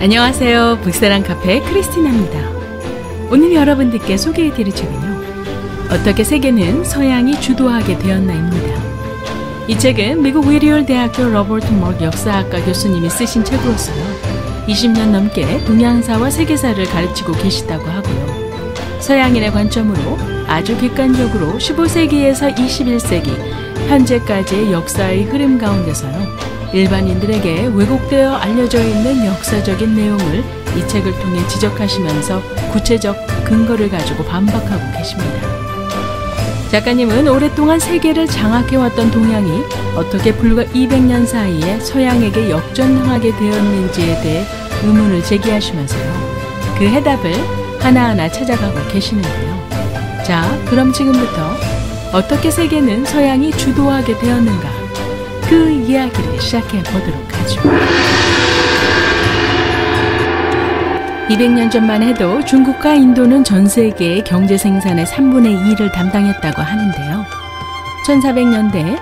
안녕하세요. 북사랑 카페 크리스티나입니다. 오늘 여러분들께 소개해드릴 책은요, 어떻게 세계는 서양이 주도하게 되었나입니다. 이 책은 미국 위리올 대학교 로버트 머그 역사학과 교수님이 쓰신 책으로서요, 20년 넘게 동양사와 세계사를 가르치고 계시다고 하고요, 서양인의 관점으로 아주 객관적으로 15세기에서 21세기 현재까지의 역사의 흐름 가운데서요, 일반인들에게 왜곡되어 알려져 있는 역사적인 내용을 이 책을 통해 지적하시면서 구체적 근거를 가지고 반박하고 계십니다. 작가님은 오랫동안 세계를 장악해왔던 동양이 어떻게 불과 200년 사이에 서양에게 역전당하게 되었는지에 대해 의문을 제기하시면서요, 그 해답을 하나하나 찾아가고 계시는데요. 자, 그럼 지금부터 어떻게 세계는 서양이 주도하게 되었는가, 그 이야기를 시작해 보도록 하죠. 200년 전만 해도 중국과 인도는 전 세계의 경제 생산의 3분의 2를 담당했다고 하는데요. 1400년대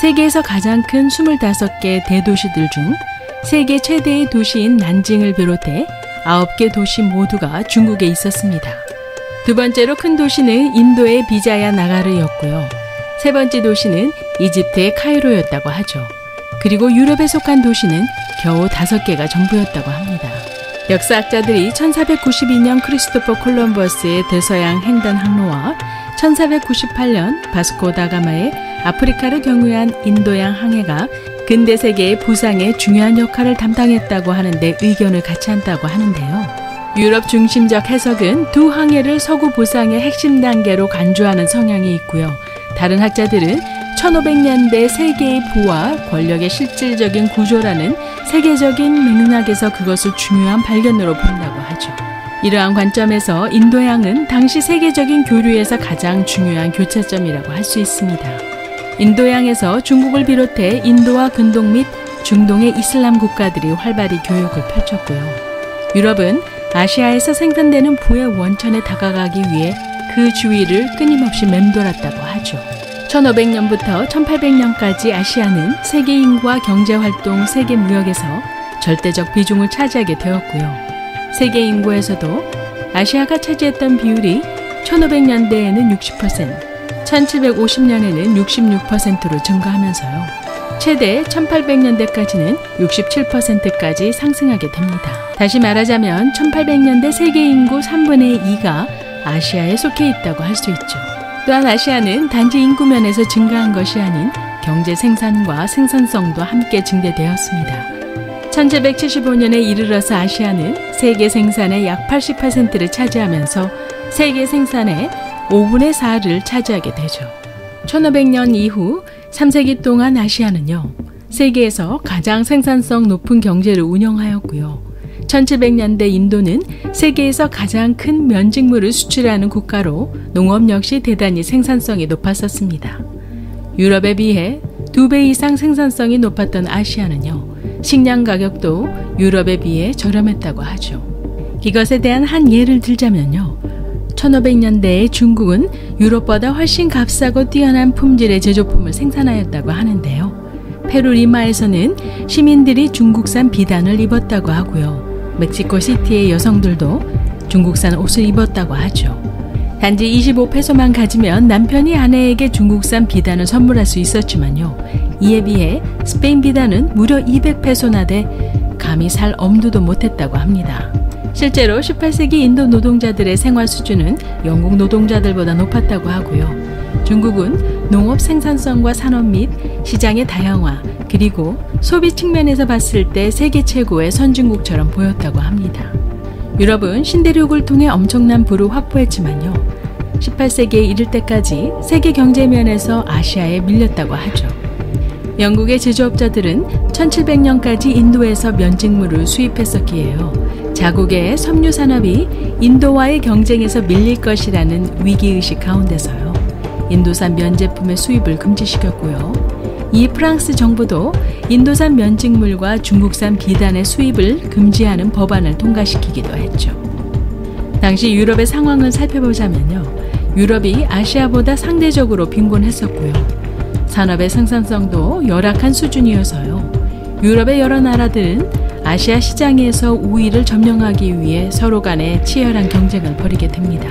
세계에서 가장 큰 25개 대도시들 중 세계 최대의 도시인 난징을 비롯해 9개 도시 모두가 중국에 있었습니다. 두 번째로 큰 도시는 인도의 비자야 나가르였고요. 세 번째 도시는 이집트의 카이로였다고 하죠. 그리고 유럽에 속한 도시는 겨우 5개가 전부였다고 합니다. 역사학자들이 1492년 크리스토퍼 콜럼버스의 대서양 횡단 항로와 1498년 바스코 다가마의 아프리카를 경유한 인도양 항해가 근대 세계의 부상에 중요한 역할을 담당했다고 하는데 의견을 같이 한다고 하는데요. 유럽 중심적 해석은 두 항해를 서구 부상의 핵심 단계로 간주하는 성향이 있고요. 다른 학자들은 1500년대 세계의 부와 권력의 실질적인 구조라는 세계적인 맥락에서 그것을 중요한 발견으로 본다고 하죠. 이러한 관점에서 인도양은 당시 세계적인 교류에서 가장 중요한 교차점이라고 할 수 있습니다. 인도양에서 중국을 비롯해 인도와 근동 및 중동의 이슬람 국가들이 활발히 교역을 펼쳤고요. 유럽은 아시아에서 생산되는 부의 원천에 다가가기 위해 그 주위를 끊임없이 맴돌았다고 하죠. 1500년부터 1800년까지 아시아는 세계 인구와 경제활동, 세계 무역에서 절대적 비중을 차지하게 되었고요. 세계 인구에서도 아시아가 차지했던 비율이 1500년대에는 60%, 1750년에는 66%로 증가하면서요, 최대 1800년대까지는 67%까지 상승하게 됩니다. 다시 말하자면 1800년대 세계 인구 3분의 2가 아시아에 속해 있다고 할 수 있죠. 또한 아시아는 단지 인구 면에서 증가한 것이 아닌 경제 생산과 생산성도 함께 증대되었습니다. 1775년에 이르러서 아시아는 세계 생산의 약 80%를 차지하면서 세계 생산의 5분의 4를 차지하게 되죠. 1500년 이후 3세기 동안 아시아는요, 세계에서 가장 생산성 높은 경제를 운영하였고요. 1700년대 인도는 세계에서 가장 큰 면직물을 수출하는 국가로 농업 역시 대단히 생산성이 높았었습니다. 유럽에 비해 2배 이상 생산성이 높았던 아시아는요, 식량 가격도 유럽에 비해 저렴했다고 하죠. 이것에 대한 한 예를 들자면요, 1500년대에 중국은 유럽보다 훨씬 값싸고 뛰어난 품질의 제조품을 생산하였다고 하는데요. 페루 리마에서는 시민들이 중국산 비단을 입었다고 하고요. 멕시코 시티의 여성들도 중국산 옷을 입었다고 하죠. 단지 25페소만 가지면 남편이 아내에게 중국산 비단을 선물할 수 있었지만요, 이에 비해 스페인 비단은 무려 200페소나 돼 감히 살 엄두도 못했다고 합니다. 실제로 18세기 인도 노동자들의 생활 수준은 영국 노동자들보다 높았다고 하고요. 중국은 농업 생산성과 산업 및 시장의 다양화, 그리고 소비 측면에서 봤을 때 세계 최고의 선진국처럼 보였다고 합니다. 유럽은 신대륙을 통해 엄청난 부를 확보했지만요, 18세기에 이를 때까지 세계 경제면에서 아시아에 밀렸다고 하죠. 영국의 제조업자들은 1700년까지 인도에서 면직물을 수입했었기에요, 자국의 섬유 산업이 인도와의 경쟁에서 밀릴 것이라는 위기의식 가운데서요, 인도산 면제품의 수입을 금지시켰고요. 이 프랑스 정부도 인도산 면직물과 중국산 비단의 수입을 금지하는 법안을 통과시키기도 했죠. 당시 유럽의 상황을 살펴보자면요, 유럽이 아시아보다 상대적으로 빈곤했었고요. 산업의 생산성도 열악한 수준이어서요, 유럽의 여러 나라들은 아시아 시장에서 우위를 점령하기 위해 서로 간에 치열한 경쟁을 벌이게 됩니다.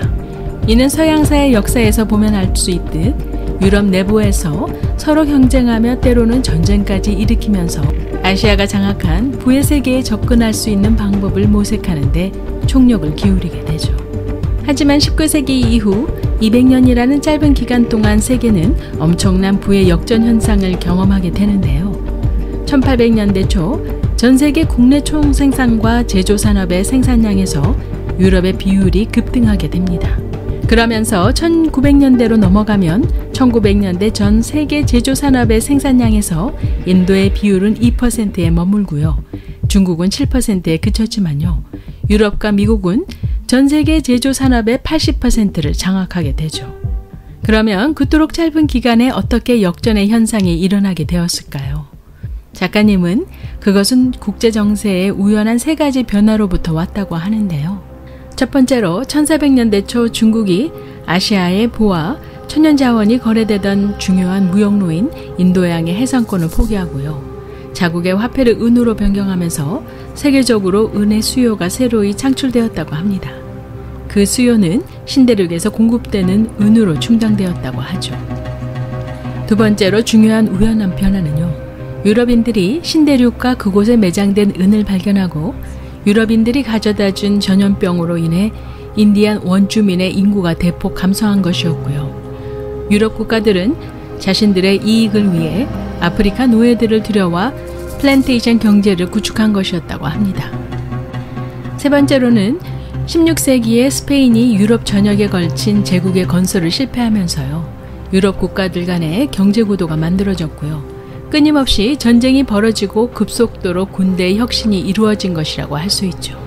이는 서양사의 역사에서 보면 알 수 있듯 유럽 내부에서 서로 경쟁하며 때로는 전쟁까지 일으키면서 아시아가 장악한 부의 세계에 접근할 수 있는 방법을 모색하는 데 총력을 기울이게 되죠. 하지만 19세기 이후 200년이라는 짧은 기간 동안 세계는 엄청난 부의 역전 현상을 경험하게 되는데요. 1800년대 초 전 세계 국내 총생산과 제조산업의 생산량에서 유럽의 비율이 급등하게 됩니다. 그러면서 1900년대로 넘어가면 1900년대 전 세계 제조산업의 생산량에서 인도의 비율은 2%에 머물고요. 중국은 7%에 그쳤지만요. 유럽과 미국은 전 세계 제조산업의 80%를 장악하게 되죠. 그러면 그토록 짧은 기간에 어떻게 역전의 현상이 일어나게 되었을까요? 작가님은 그것은 국제정세의 우연한 세 가지 변화로부터 왔다고 하는데요. 첫 번째로 1400년대 초 중국이 아시아의 부와 천연자원이 거래되던 중요한 무역로인 인도양의 해상권을 포기하고요. 자국의 화폐를 은으로 변경하면서 세계적으로 은의 수요가 새로이 창출되었다고 합니다. 그 수요는 신대륙에서 공급되는 은으로 충당되었다고 하죠. 두 번째로 중요한 우연한 변화는요. 유럽인들이 신대륙과 그곳에 매장된 은을 발견하고 유럽인들이 가져다준 전염병으로 인해 인디안 원주민의 인구가 대폭 감소한 것이었고요. 유럽 국가들은 자신들의 이익을 위해 아프리카 노예들을 들여와 플랜테이션 경제를 구축한 것이었다고 합니다. 세 번째로는 16세기에 스페인이 유럽 전역에 걸친 제국의 건설을 실패하면서요. 유럽 국가들 간의 경제 구도가 만들어졌고요. 끊임없이 전쟁이 벌어지고 급속도로 군대의 혁신이 이루어진 것이라고 할 수 있죠.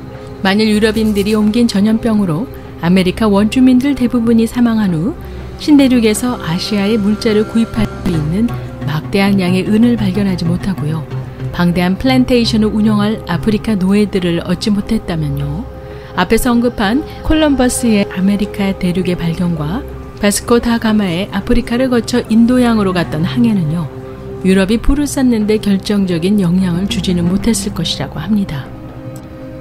만일 유럽인들이 옮긴 전염병으로 아메리카 원주민들 대부분이 사망한 후 신대륙에서 아시아의 물자를 구입할 수 있는 막대한 양의 은을 발견하지 못하고요. 방대한 플랜테이션을 운영할 아프리카 노예들을 얻지 못했다면요. 앞에서 언급한 콜럼버스의 아메리카 대륙의 발견과 바스코 다 가마의 아프리카를 거쳐 인도양으로 갔던 항해는요. 유럽이 부를 쌓는 데 결정적인 영향을 주지는 못했을 것이라고 합니다.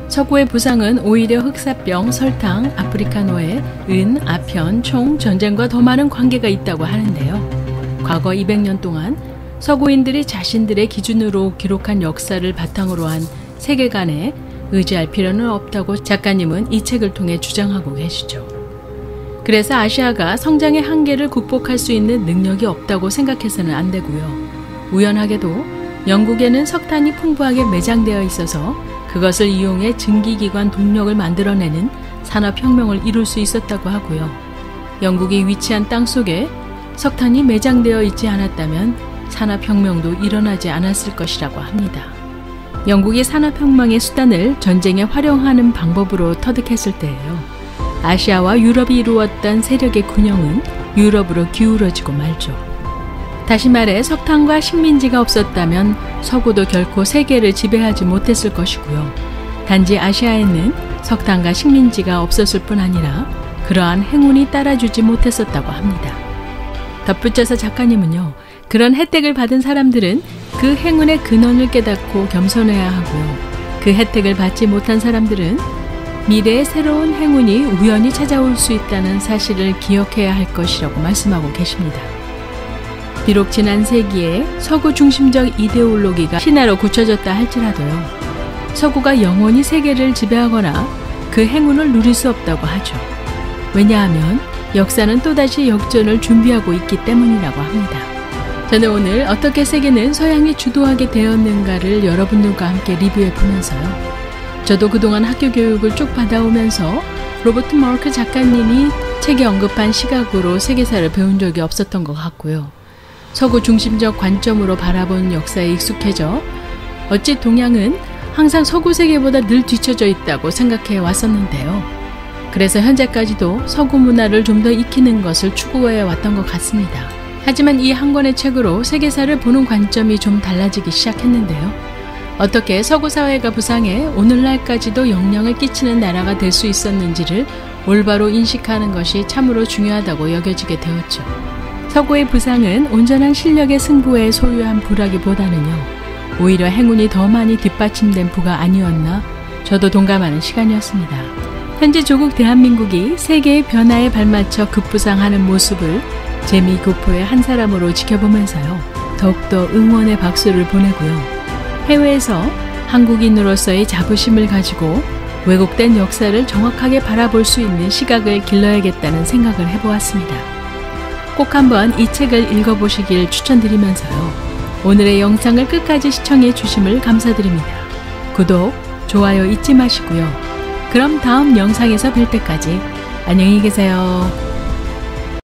서구의 부상은 오히려 흑사병, 설탕, 아프리카 노예, 은, 아편, 총, 전쟁과 더 많은 관계가 있다고 하는데요. 과거 200년 동안 서구인들이 자신들의 기준으로 기록한 역사를 바탕으로 한 세계관에 의지할 필요는 없다고 작가님은 이 책을 통해 주장하고 계시죠. 그래서 아시아가 성장의 한계를 극복할 수 있는 능력이 없다고 생각해서는 안 되고요. 우연하게도 영국에는 석탄이 풍부하게 매장되어 있어서 그것을 이용해 증기기관 동력을 만들어내는 산업혁명을 이룰 수 있었다고 하고요. 영국이 위치한 땅 속에 석탄이 매장되어 있지 않았다면 산업혁명도 일어나지 않았을 것이라고 합니다. 영국이 산업혁명의 수단을 전쟁에 활용하는 방법으로 터득했을 때예요. 아시아와 유럽이 이루었던 세력의 균형은 유럽으로 기울어지고 말죠. 다시 말해 석탄과 식민지가 없었다면 서구도 결코 세계를 지배하지 못했을 것이고요. 단지 아시아에는 석탄과 식민지가 없었을 뿐 아니라 그러한 행운이 따라주지 못했었다고 합니다. 덧붙여서 작가님은요. 그런 혜택을 받은 사람들은 그 행운의 근원을 깨닫고 겸손해야 하고요. 그 혜택을 받지 못한 사람들은 미래의 새로운 행운이 우연히 찾아올 수 있다는 사실을 기억해야 할 것이라고 말씀하고 계십니다. 비록 지난 세기에 서구 중심적 이데올로기가 신화로 굳혀졌다 할지라도요. 서구가 영원히 세계를 지배하거나 그 행운을 누릴 수 없다고 하죠. 왜냐하면 역사는 또다시 역전을 준비하고 있기 때문이라고 합니다. 저는 오늘 어떻게 세계는 서양이 주도하게 되었는가를 여러분들과 함께 리뷰해 보면서요. 저도 그동안 학교 교육을 쭉 받아오면서 로버트 마르크 작가님이 책에 언급한 시각으로 세계사를 배운 적이 없었던 것 같고요. 서구 중심적 관점으로 바라본 역사에 익숙해져 어찌 동양은 항상 서구 세계보다 늘 뒤처져 있다고 생각해 왔었는데요. 그래서 현재까지도 서구 문화를 좀 더 익히는 것을 추구해 왔던 것 같습니다. 하지만 이 한 권의 책으로 세계사를 보는 관점이 좀 달라지기 시작했는데요. 어떻게 서구 사회가 부상해 오늘날까지도 영향을 끼치는 나라가 될 수 있었는지를 올바로 인식하는 것이 참으로 중요하다고 여겨지게 되었죠. 서구의 부상은 온전한 실력의 승부에 소유한 부라기보다는요. 오히려 행운이 더 많이 뒷받침된 부가 아니었나 저도 동감하는 시간이었습니다. 현재 조국 대한민국이 세계의 변화에 발맞춰 급부상하는 모습을 재미교포의 한 사람으로 지켜보면서요. 더욱더 응원의 박수를 보내고요. 해외에서 한국인으로서의 자부심을 가지고 왜곡된 역사를 정확하게 바라볼 수 있는 시각을 길러야겠다는 생각을 해보았습니다. 꼭 한번 이 책을 읽어보시길 추천드리면서요. 오늘의 영상을 끝까지 시청해 주심을 감사드립니다. 구독, 좋아요 잊지 마시고요. 그럼 다음 영상에서 뵐 때까지 안녕히 계세요.